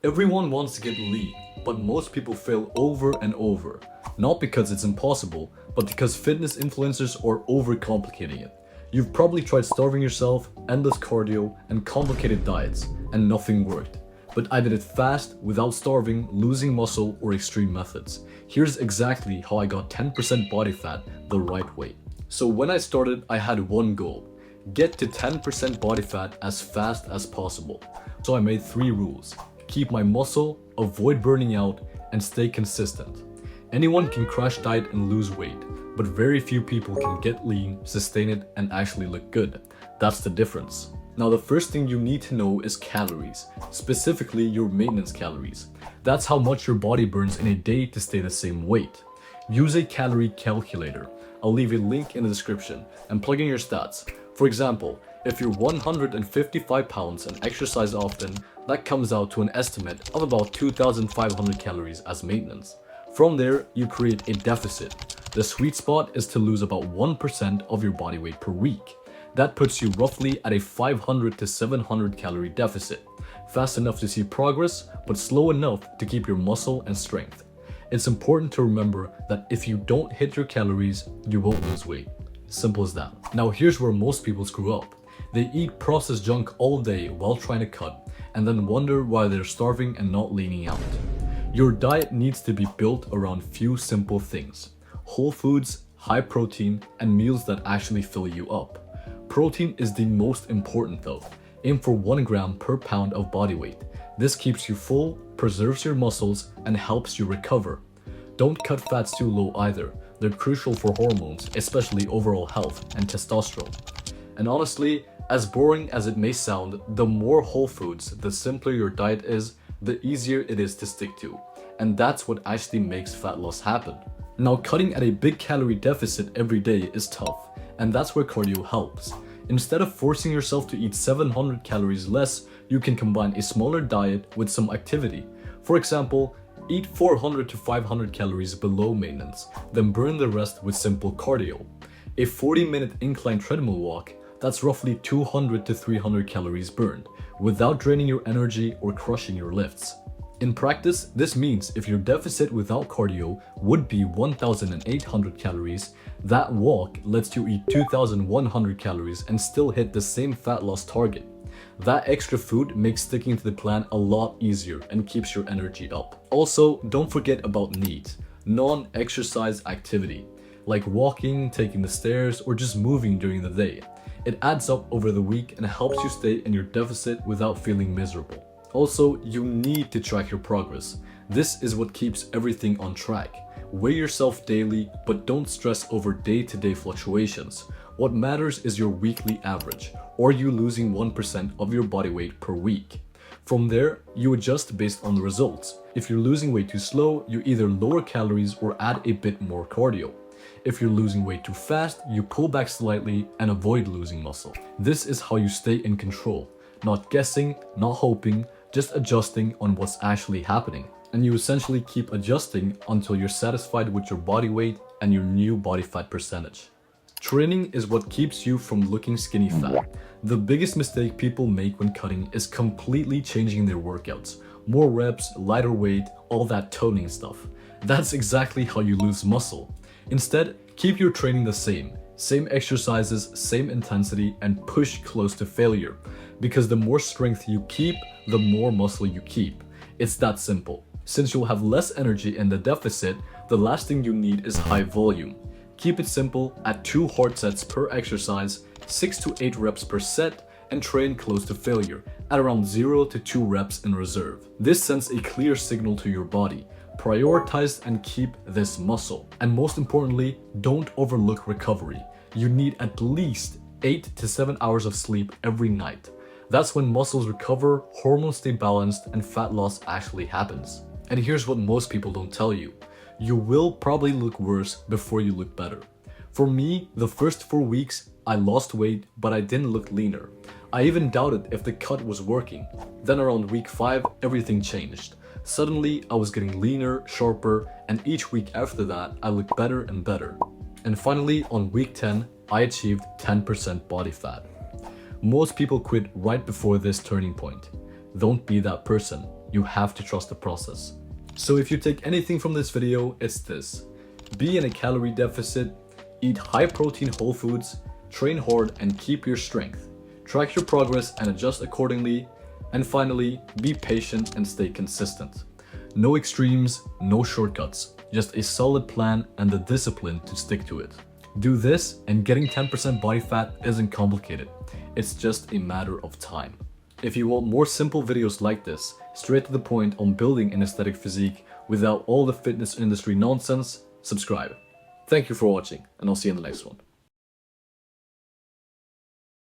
Everyone wants to get lean, but most people fail over and over. Not because it's impossible, but because fitness influencers are overcomplicating it. You've probably tried starving yourself, endless cardio, and complicated diets, and nothing worked. But I did it fast, without starving, losing muscle, or extreme methods. Here's exactly how I got 10% body fat the right way. So when I started, I had one goal: get to 10% body fat as fast as possible. So I made 3 rules. Keep my muscle, avoid burning out, and stay consistent. Anyone can crash diet and lose weight, but very few people can get lean, sustain it, and actually look good. That's the difference. Now, the first thing you need to know is calories, specifically your maintenance calories. That's how much your body burns in a day to stay the same weight. Use a calorie calculator. I'll leave a link in the description and plug in your stats. For example, if you're 155 pounds and exercise often, that comes out to an estimate of about 2,500 calories as maintenance. From there, you create a deficit. The sweet spot is to lose about 1% of your body weight per week. That puts you roughly at a 500 to 700 calorie deficit. Fast enough to see progress, but slow enough to keep your muscle and strength. It's important to remember that if you don't hit your calories, you won't lose weight. Simple as that. Now here's where most people screw up. They eat processed junk all day while trying to cut, and then wonder why they're starving and not leaning out. Your diet needs to be built around few simple things: whole foods, high protein, and meals that actually fill you up. Protein is the most important though. Aim for 1 gram per pound of body weight. This keeps you full, preserves your muscles, and helps you recover. Don't cut fats too low either. They're crucial for hormones, especially overall health and testosterone. And honestly, as boring as it may sound, the more whole foods, the simpler your diet is, the easier it is to stick to. And that's what actually makes fat loss happen. Now, cutting at a big calorie deficit every day is tough, and that's where cardio helps. Instead of forcing yourself to eat 700 calories less, you can combine a smaller diet with some activity. For example, eat 400 to 500 calories below maintenance, then burn the rest with simple cardio. A 40-minute incline treadmill walk, that's roughly 200 to 300 calories burned, without draining your energy or crushing your lifts. In practice, this means if your deficit without cardio would be 1,800 calories, that walk lets you eat 2,100 calories and still hit the same fat loss target. That extra food makes sticking to the plan a lot easier and keeps your energy up. Also, don't forget about needs, non-exercise activity, like walking, taking the stairs, or just moving during the day. It adds up over the week and helps you stay in your deficit without feeling miserable. Also, you need to track your progress. This is what keeps everything on track. Weigh yourself daily, but don't stress over day-to-day fluctuations. What matters is your weekly average, or you losing 1% of your body weight per week. From there, you adjust based on the results. If you're losing weight too slow, you either lower calories or add a bit more cardio. If you're losing weight too fast, you pull back slightly and avoid losing muscle. This is how you stay in control. Not guessing, not hoping, just adjusting on what's actually happening. And you essentially keep adjusting until you're satisfied with your body weight and your new body fat percentage. Training is what keeps you from looking skinny fat. The biggest mistake people make when cutting is completely changing their workouts. More reps, lighter weight, all that toning stuff. That's exactly how you lose muscle. Instead, keep your training the same exercises, same intensity, and push close to failure. Because the more strength you keep, the more muscle you keep. It's that simple. Since you'll have less energy in the deficit, the last thing you need is high volume. Keep it simple at 2 hard sets per exercise, 6 to 8 reps per set, and train close to failure at around 0 to 2 reps in reserve. This sends a clear signal to your body. Prioritize and keep this muscle. And most importantly, don't overlook recovery. You need at least 8 to 7 hours of sleep every night. That's when muscles recover, hormones stay balanced, and fat loss actually happens. And here's what most people don't tell you. You will probably look worse before you look better. For me, the first 4 weeks, I lost weight, but I didn't look leaner. I even doubted if the cut was working. Then around week 5, everything changed. Suddenly, I was getting leaner, sharper, and each week after that, I looked better and better. And finally, on week 10, I achieved 10% body fat. Most people quit right before this turning point. Don't be that person. you have to trust the process. So if you take anything from this video, it's this. Be in a calorie deficit, eat high protein whole foods, train hard and keep your strength. Track your progress and adjust accordingly. And finally, be patient and stay consistent. No extremes, no shortcuts, just a solid plan and the discipline to stick to it. Do this and getting 10% body fat isn't complicated. It's just a matter of time. If you want more simple videos like this, straight to the point on building an aesthetic physique without all the fitness industry nonsense, subscribe. Thank you for watching, and I'll see you in the next one.